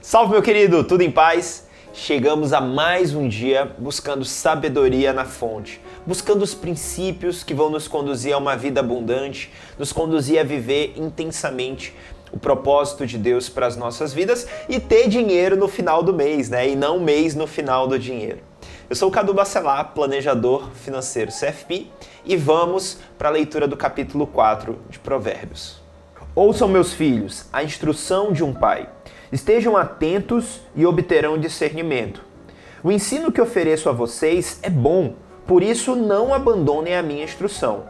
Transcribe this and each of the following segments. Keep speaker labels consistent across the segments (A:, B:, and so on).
A: Salve, meu querido, tudo em paz? Chegamos a mais um dia buscando sabedoria na fonte, buscando os princípios que vão nos conduzir a uma vida abundante, nos conduzir a viver intensamente o propósito de Deus para as nossas vidas e ter dinheiro no final do mês, né? E não mês no final do dinheiro. Eu sou o Cadu Bacelar, planejador financeiro CFP, e vamos para a leitura do capítulo 4 de Provérbios. Ouçam, meus filhos, a instrução de um pai. Estejam atentos e obterão discernimento. O ensino que ofereço a vocês é bom, por isso não abandonem a minha instrução.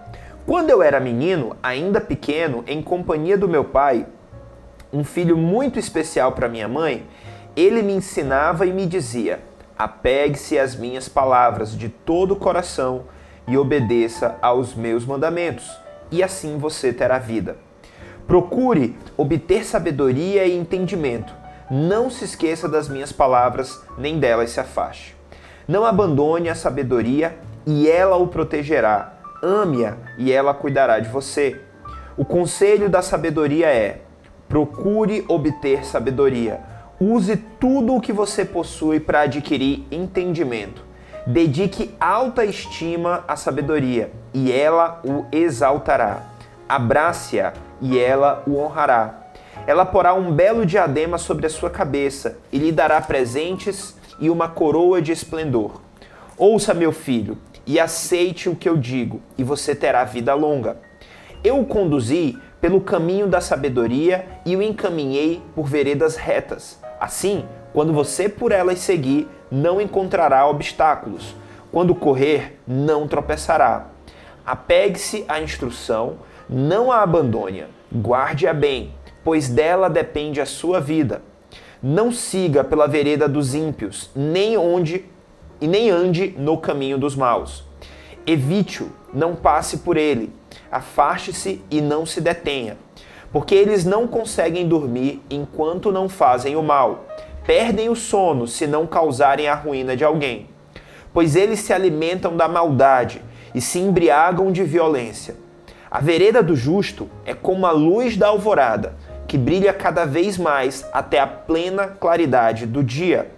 A: Quando eu era menino, ainda pequeno, em companhia do meu pai, um filho muito especial para minha mãe, ele me ensinava e me dizia: apegue-se às minhas palavras de todo o coração e obedeça aos meus mandamentos, e assim você terá vida. Procure obter sabedoria e entendimento. Não se esqueça das minhas palavras, nem delas se afaste. Não abandone a sabedoria e ela o protegerá. Ame-a e ela cuidará de você. O conselho da sabedoria é: procure obter sabedoria. Use tudo o que você possui para adquirir entendimento. Dedique alta estima à sabedoria e ela o exaltará. Abrace-a e ela o honrará. Ela porá um belo diadema sobre a sua cabeça e lhe dará presentes e uma coroa de esplendor. Ouça, meu filho, e aceite o que eu digo, e você terá vida longa. Eu o conduzi pelo caminho da sabedoria e o encaminhei por veredas retas. Assim, quando você por elas seguir, não encontrará obstáculos. Quando correr, não tropeçará. Apegue-se à instrução, não a abandone, guarde-a bem, pois dela depende a sua vida. Não siga pela vereda dos ímpios, nem ande no caminho dos maus. Evite-o, não passe por ele. Afaste-se e não se detenha, porque eles não conseguem dormir enquanto não fazem o mal. Perdem o sono se não causarem a ruína de alguém, pois eles se alimentam da maldade e se embriagam de violência. A vereda do justo é como a luz da alvorada, que brilha cada vez mais até a plena claridade do dia.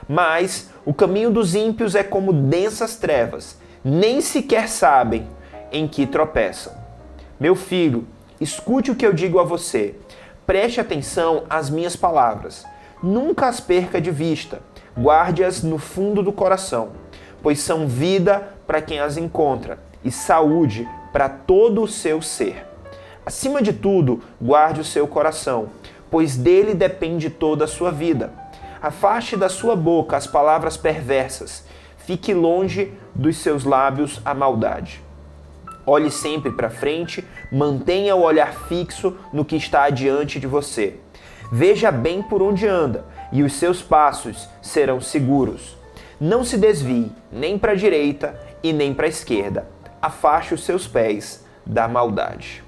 A: Mas o caminho dos ímpios é como densas trevas, nem sequer sabem em que tropeçam. Meu filho, escute o que eu digo a você. Preste atenção às minhas palavras. Nunca as perca de vista. Guarde-as no fundo do coração, pois são vida para quem as encontra e saúde para todo o seu ser. Acima de tudo, guarde o seu coração, pois dele depende toda a sua vida. Afaste da sua boca as palavras perversas. Fique longe dos seus lábios a maldade. Olhe sempre para frente, mantenha o olhar fixo no que está adiante de você. Veja bem por onde anda, e os seus passos serão seguros. Não se desvie nem para a direita e nem para a esquerda. Afaste os seus pés da maldade.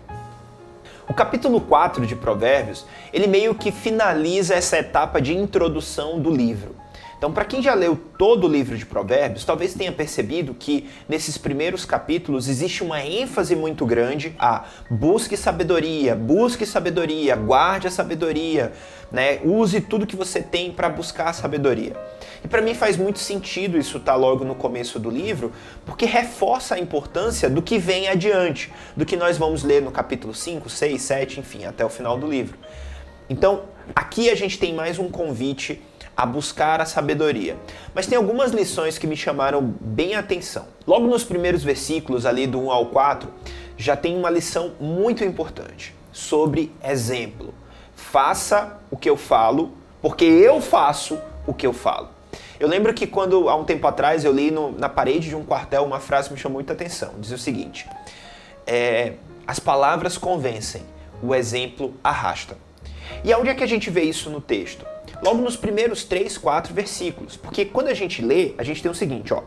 A: O capítulo 4 de Provérbios, ele meio que finaliza essa etapa de introdução do livro. Então, para quem já leu todo o livro de Provérbios, talvez tenha percebido que nesses primeiros capítulos existe uma ênfase muito grande a busque sabedoria, guarde a sabedoria, né? Use tudo que você tem para buscar a sabedoria. E para mim faz muito sentido isso estar logo no começo do livro, porque reforça a importância do que vem adiante, do que nós vamos ler no capítulo 5, 6, 7, enfim, até o final do livro. Então, aqui a gente tem mais um convite a buscar a sabedoria. Mas tem algumas lições que me chamaram bem a atenção. Logo nos primeiros versículos, ali do 1 ao 4, já tem uma lição muito importante sobre exemplo. Faça o que eu falo, porque eu faço o que eu falo. Eu lembro que quando, há um tempo atrás, eu li na parede de um quartel uma frase que me chamou muita atenção. Diz o seguinte: as palavras convencem, o exemplo arrasta. E aonde é que a gente vê isso no texto? Logo nos primeiros 3, 4 versículos. Porque quando a gente lê, a gente tem o seguinte, ó.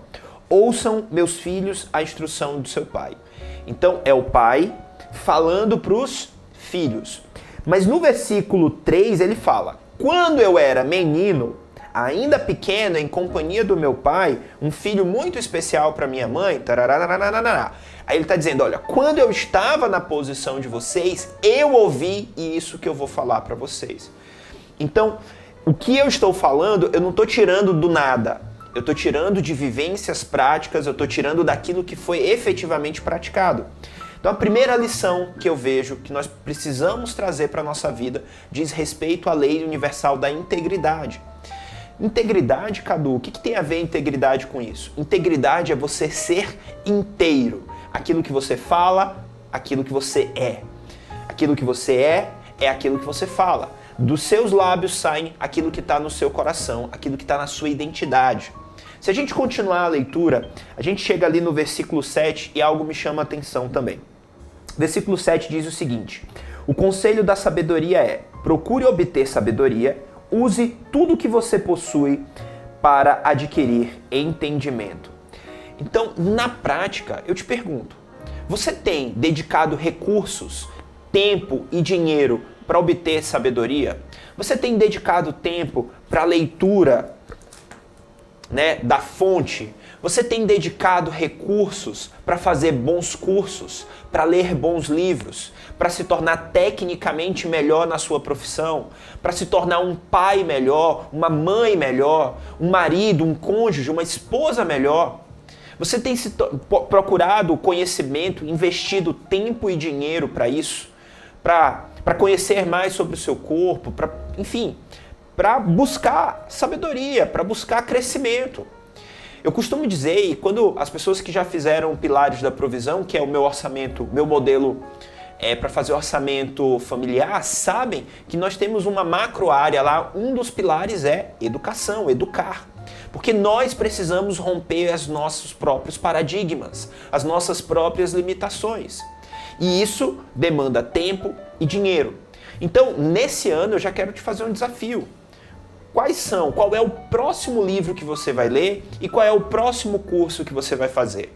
A: Ouçam, meus filhos, a instrução do seu pai. Então, é o pai falando para os filhos. Mas no versículo 3 ele fala: quando eu era menino, ainda pequeno, em companhia do meu pai, um filho muito especial para minha mãe, tararararararará. Aí ele está dizendo, olha, quando eu estava na posição de vocês, eu ouvi isso que eu vou falar para vocês. Então, O que eu estou falando, eu não estou tirando do nada. Eu estou tirando de vivências práticas, eu estou tirando daquilo que foi efetivamente praticado. Então a primeira lição que eu vejo que nós precisamos trazer para a nossa vida diz respeito à lei universal da integridade. Integridade, Cadu, o que tem a ver integridade com isso? Integridade é você ser inteiro. Aquilo que você fala, aquilo que você é. Aquilo que você é aquilo que você fala. Dos seus lábios saem aquilo que está no seu coração, aquilo que está na sua identidade. Se a gente continuar a leitura, a gente chega ali no versículo 7 e algo me chama a atenção também. Versículo 7 diz o seguinte: o conselho da sabedoria é: procure obter sabedoria, use tudo que você possui para adquirir entendimento. Então, na prática, eu te pergunto, você tem dedicado recursos, tempo e dinheiro para obter sabedoria? Você tem dedicado tempo para a leitura, da fonte? Você tem dedicado recursos para fazer bons cursos, para ler bons livros, para se tornar tecnicamente melhor na sua profissão, para se tornar um pai melhor, uma mãe melhor, um marido, um cônjuge, uma esposa melhor? Você tem procurado conhecimento, investido tempo e dinheiro para isso? Para conhecer mais sobre o seu corpo, para buscar sabedoria, para buscar crescimento. Eu costumo dizer, e quando as pessoas que já fizeram Pilares da Provisão, que é o meu orçamento, meu modelo para fazer orçamento familiar, sabem que nós temos uma macro área lá, um dos pilares é educação, educar. Porque nós precisamos romper os nossos próprios paradigmas, as nossas próprias limitações. E isso demanda tempo e dinheiro. Então, nesse ano, eu já quero te fazer um desafio. Qual é o próximo livro que você vai ler e qual é o próximo curso que você vai fazer?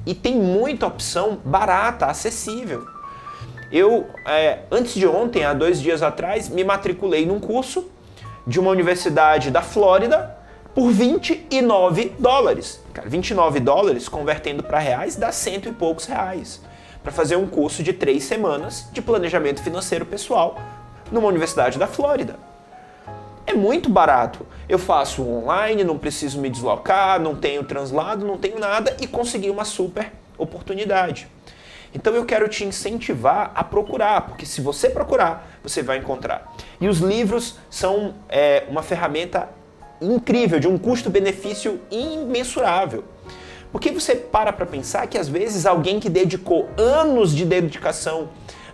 A: E tem muita opção barata, acessível. Eu, antes de ontem, há 2 dias atrás, me matriculei num curso de uma universidade da Flórida por $29. Cara, $29, convertendo para reais, dá R$100 e poucos para fazer um curso de 3 semanas de planejamento financeiro pessoal numa universidade da Flórida. É muito barato. Eu faço online, não preciso me deslocar, não tenho translado, não tenho nada e consegui uma super oportunidade. Então eu quero te incentivar a procurar, porque se você procurar, você vai encontrar. E os livros são uma ferramenta incrível, de um custo-benefício imensurável. Porque você para pensar que às vezes alguém que dedicou anos de dedicação,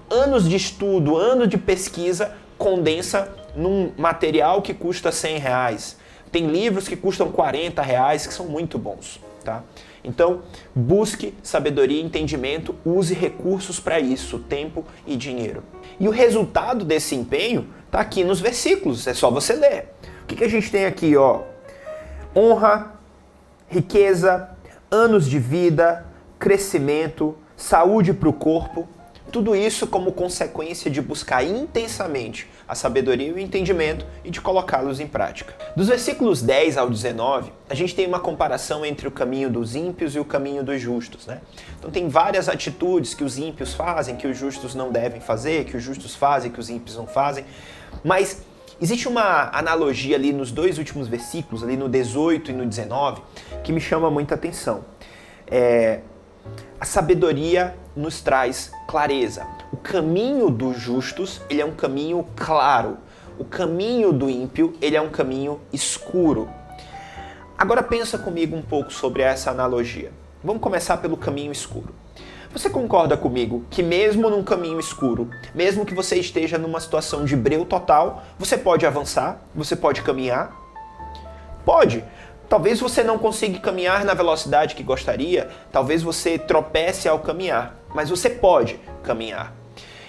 A: anos de estudo, anos de pesquisa, condensa num material que custa R$100. Tem livros que custam R$40, que são muito bons, tá? Então, busque sabedoria e entendimento, use recursos para isso, tempo e dinheiro. E o resultado desse empenho está aqui nos versículos, é só você ler. O que a gente tem aqui, ó? Honra, riqueza, anos de vida, crescimento, saúde para o corpo, tudo isso como consequência de buscar intensamente a sabedoria e o entendimento e de colocá-los em prática. Dos versículos 10 ao 19, a gente tem uma comparação entre o caminho dos ímpios e o caminho dos justos, né? Então tem várias atitudes que os ímpios fazem, que os justos não devem fazer, que os justos fazem, que os ímpios não fazem, mas existe uma analogia ali nos 2 últimos versículos, ali no 18 e no 19, que me chama muita atenção. A sabedoria nos traz clareza. O caminho dos justos, ele é um caminho claro. O caminho do ímpio, ele é um caminho escuro. Agora pensa comigo um pouco sobre essa analogia. Vamos começar pelo caminho escuro. Você concorda comigo que mesmo num caminho escuro, mesmo que você esteja numa situação de breu total, você pode avançar, você pode caminhar? Pode. Talvez você não consiga caminhar na velocidade que gostaria, talvez você tropece ao caminhar, mas você pode caminhar.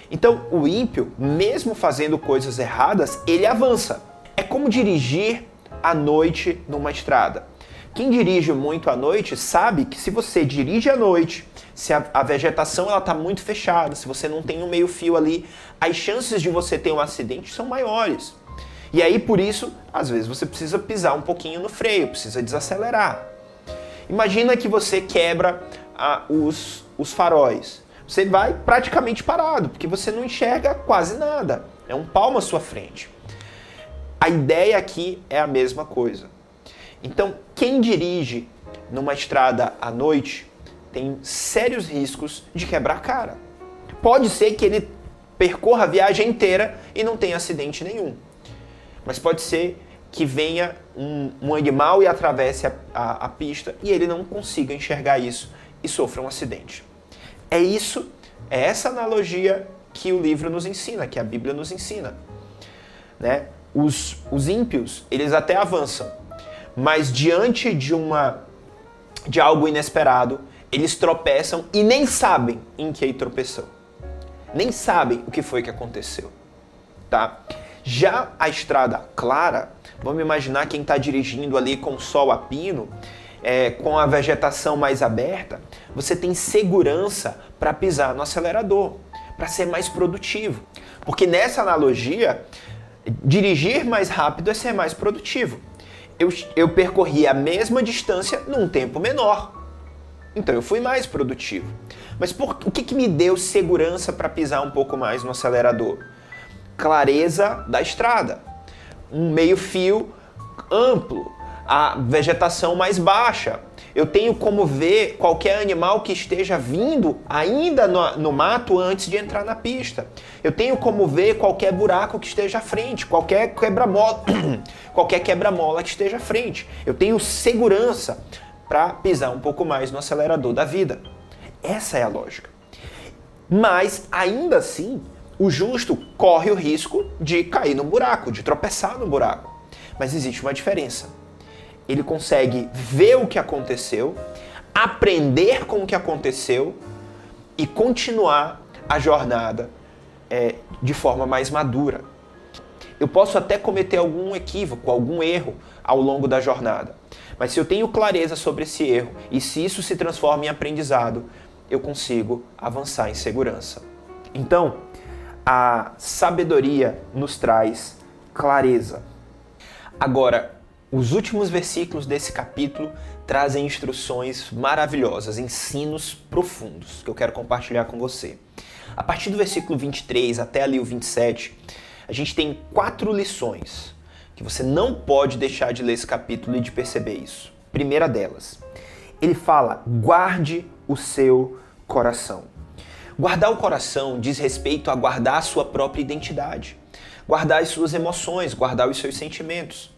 A: Então, o ímpio, mesmo fazendo coisas erradas, ele avança. É como dirigir à noite numa estrada. Quem dirige muito à noite sabe que se você dirige à noite, se a vegetação está muito fechada, se você não tem um meio-fio ali, as chances de você ter um acidente são maiores. E aí, por isso, às vezes você precisa pisar um pouquinho no freio, precisa desacelerar. Imagina que você quebra os faróis. Você vai praticamente parado, porque você não enxerga quase nada. É um palmo à sua frente. A ideia aqui é a mesma coisa. Então, quem dirige numa estrada à noite tem sérios riscos de quebrar a cara. Pode ser que ele percorra a viagem inteira e não tenha acidente nenhum. Mas pode ser que venha um animal e atravesse a pista e ele não consiga enxergar isso e sofra um acidente. É essa analogia que o livro nos ensina, que a Bíblia nos ensina. Né? Os ímpios, eles até avançam, mas diante de algo inesperado, eles tropeçam e nem sabem em que tropeçou. Nem sabem o que foi que aconteceu. Tá? Já a estrada clara, vamos imaginar quem está dirigindo ali com o sol a pino, com a vegetação mais aberta, você tem segurança para pisar no acelerador, para ser mais produtivo. Porque nessa analogia, dirigir mais rápido é ser mais produtivo. Eu percorri a mesma distância num tempo menor. Então eu fui mais produtivo. Mas o que me deu segurança para pisar um pouco mais no acelerador? Clareza da estrada. Um meio-fio amplo. A vegetação mais baixa. Eu tenho como ver qualquer animal que esteja vindo ainda no mato antes de entrar na pista. Eu tenho como ver qualquer buraco que esteja à frente, qualquer quebra-mola que esteja à frente. Eu tenho segurança para pisar um pouco mais no acelerador da vida. Essa é a lógica. Mas, ainda assim, o justo corre o risco de cair no buraco, de tropeçar no buraco. Mas existe uma diferença. Ele consegue ver o que aconteceu, aprender com o que aconteceu e continuar a jornada de forma mais madura. Eu posso até cometer algum equívoco, algum erro ao longo da jornada, mas se eu tenho clareza sobre esse erro e se isso se transforma em aprendizado, eu consigo avançar em segurança. Então, a sabedoria nos traz clareza. Agora, os últimos versículos desse capítulo trazem instruções maravilhosas, ensinos profundos que eu quero compartilhar com você. A partir do versículo 23 até ali o 27, a gente tem 4 lições que você não pode deixar de ler esse capítulo e de perceber isso. Primeira delas, ele fala, guarde o seu coração. Guardar o coração diz respeito a guardar a sua própria identidade, guardar as suas emoções, guardar os seus sentimentos.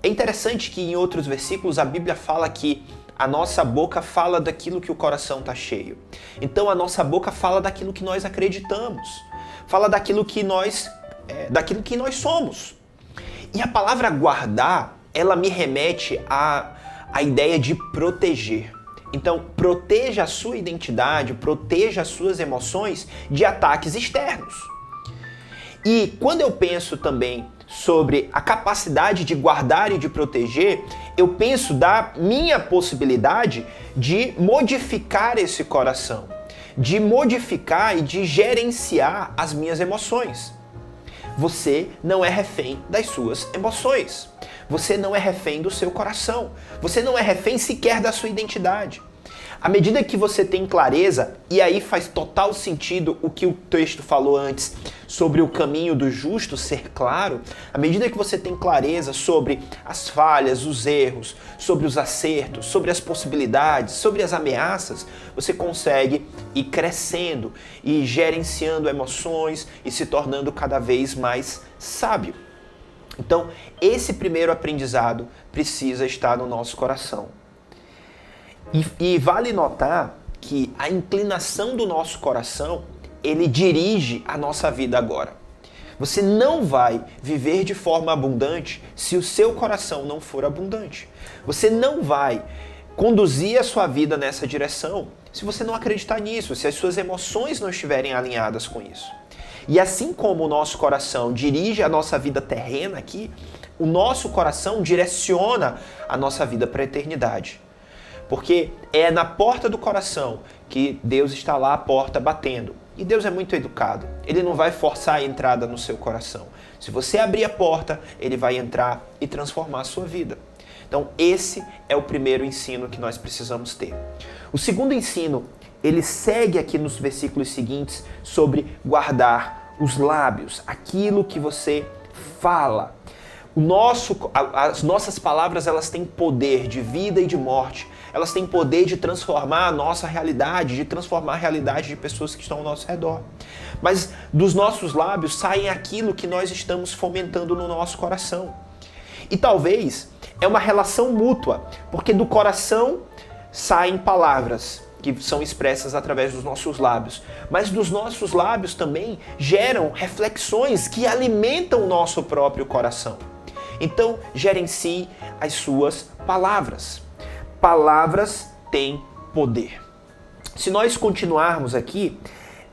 A: É interessante que em outros versículos a Bíblia fala que a nossa boca fala daquilo que o coração está cheio. Então a nossa boca fala daquilo que nós acreditamos, fala daquilo que nós somos. E a palavra guardar, ela me remete à ideia de proteger. Então proteja a sua identidade, proteja as suas emoções de ataques externos. E quando eu penso também sobre a capacidade de guardar e de proteger, eu penso da minha possibilidade de modificar esse coração, de modificar e de gerenciar as minhas emoções. Você não é refém das suas emoções. Você não é refém do seu coração. Você não é refém sequer da sua identidade. À medida que você tem clareza, e aí faz total sentido o que o texto falou antes sobre o caminho do justo ser claro, à medida que você tem clareza sobre as falhas, os erros, sobre os acertos, sobre as possibilidades, sobre as ameaças, você consegue ir crescendo e gerenciando emoções e se tornando cada vez mais sábio. Então, esse primeiro aprendizado precisa estar no nosso coração. E vale notar que a inclinação do nosso coração, ele dirige a nossa vida agora. Você não vai viver de forma abundante se o seu coração não for abundante. Você não vai conduzir a sua vida nessa direção se você não acreditar nisso, se as suas emoções não estiverem alinhadas com isso. E assim como o nosso coração dirige a nossa vida terrena aqui, o nosso coração direciona a nossa vida para a eternidade. Porque é na porta do coração que Deus está lá à porta batendo. E Deus é muito educado. Ele não vai forçar a entrada no seu coração. Se você abrir a porta, Ele vai entrar e transformar a sua vida. Então esse é o primeiro ensino que nós precisamos ter. O segundo ensino, ele segue aqui nos versículos seguintes sobre guardar os lábios, aquilo que você fala. As nossas palavras, elas têm poder de vida e de morte. Elas têm poder de transformar a nossa realidade, de transformar a realidade de pessoas que estão ao nosso redor. Mas dos nossos lábios saem aquilo que nós estamos fomentando no nosso coração. E talvez é uma relação mútua, porque do coração saem palavras que são expressas através dos nossos lábios. Mas dos nossos lábios também geram reflexões que alimentam o nosso próprio coração. Então, gerencie as suas palavras. Palavras têm poder. Se nós continuarmos aqui,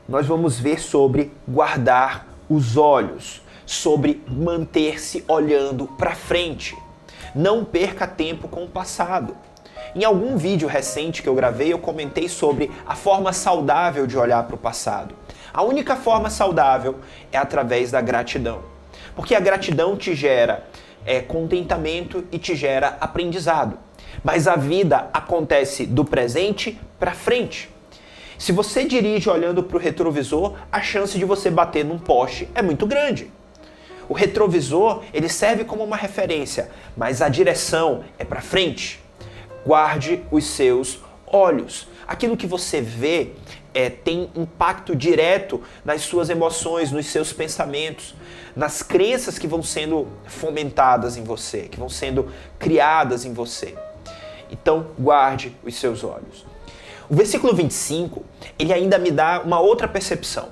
A: nós vamos ver sobre guardar os olhos, sobre manter-se olhando para frente. Não perca tempo com o passado. Em algum vídeo recente que eu gravei, eu comentei sobre a forma saudável de olhar para o passado. A única forma saudável é através da gratidão. Porque a gratidão te gera contentamento e te gera aprendizado. Mas a vida acontece do presente para frente. Se você dirige olhando para o retrovisor, a chance de você bater num poste é muito grande. O retrovisor, ele serve como uma referência, mas a direção é para frente. Guarde os seus olhos. Aquilo que você vê tem impacto direto nas suas emoções, nos seus pensamentos, nas crenças que vão sendo fomentadas em você, que vão sendo criadas em você. Então, guarde os seus olhos. O versículo 25, ele ainda me dá uma outra percepção.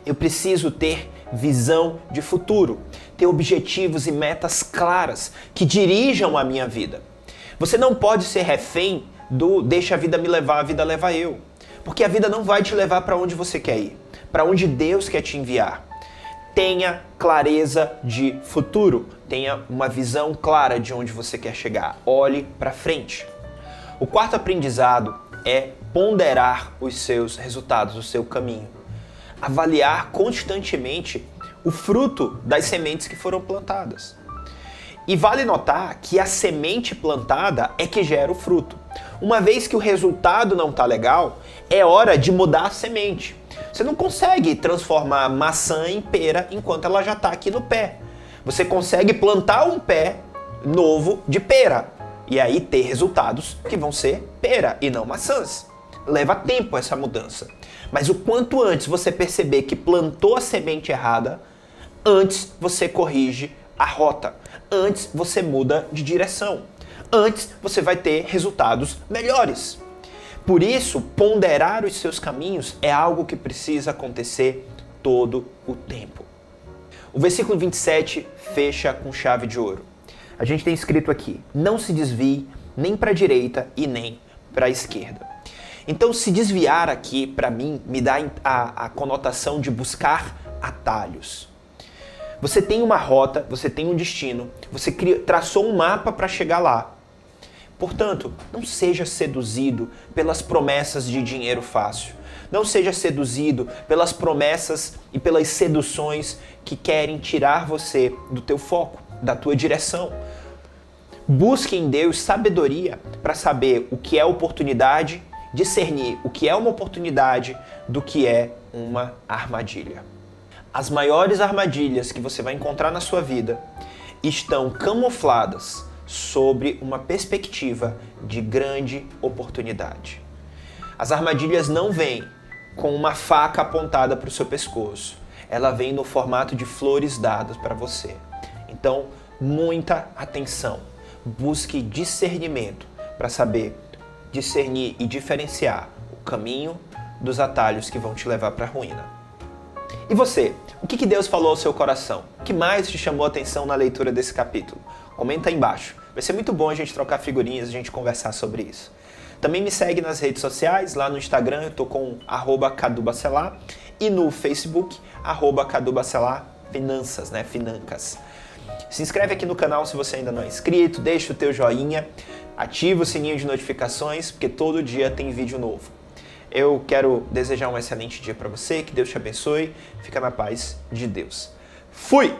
A: Eu preciso ter visão de futuro, ter objetivos e metas claras que dirijam a minha vida. Você não pode ser refém do deixa a vida me levar, a vida leva eu. Porque a vida não vai te levar para onde você quer ir, para onde Deus quer te enviar. Tenha clareza de futuro, tenha uma visão clara de onde você quer chegar. Olhe para frente. O quarto aprendizado é ponderar os seus resultados, o seu caminho. Avaliar constantemente o fruto das sementes que foram plantadas. E vale notar que a semente plantada é que gera o fruto. Uma vez que o resultado não está legal, é hora de mudar a semente. Você não consegue transformar maçã em pera enquanto ela já está aqui no pé. Você consegue plantar um pé novo de pera e aí ter resultados que vão ser pera e não maçãs. Leva tempo essa mudança. Mas o quanto antes você perceber que plantou a semente errada, antes você corrige a rota. Antes você muda de direção. Antes você vai ter resultados melhores. Por isso, ponderar os seus caminhos é algo que precisa acontecer todo o tempo. O versículo 27 fecha com chave de ouro. A gente tem escrito aqui: não se desvie nem para a direita e nem para a esquerda. Então, se desviar aqui, para mim, me dá a conotação de buscar atalhos. Você tem uma rota, você tem um destino, você traçou um mapa para chegar lá. Portanto, não seja seduzido pelas promessas de dinheiro fácil. Não seja seduzido pelas promessas e pelas seduções que querem tirar você do teu foco, da tua direção. Busque em Deus sabedoria para saber o que é oportunidade, discernir o que é uma oportunidade do que é uma armadilha. As maiores armadilhas que você vai encontrar na sua vida estão camufladas sobre uma perspectiva de grande oportunidade. As armadilhas não vêm com uma faca apontada para o seu pescoço. Ela vem no formato de flores dadas para você. Então, muita atenção. Busque discernimento para saber discernir e diferenciar o caminho dos atalhos que vão te levar para a ruína. E você? O que Deus falou ao seu coração? O que mais te chamou a atenção na leitura desse capítulo? Comenta aí embaixo. Vai ser muito bom a gente trocar figurinhas, a gente conversar sobre isso. Também me segue nas redes sociais, lá no Instagram eu tô com @cadubacelar e no Facebook @cadubacelar finanças, né? Financas. Se inscreve aqui no canal se você ainda não é inscrito, deixa o teu joinha, ativa o sininho de notificações, porque todo dia tem vídeo novo. Eu quero desejar um excelente dia para você, que Deus te abençoe, fica na paz de Deus. Fui!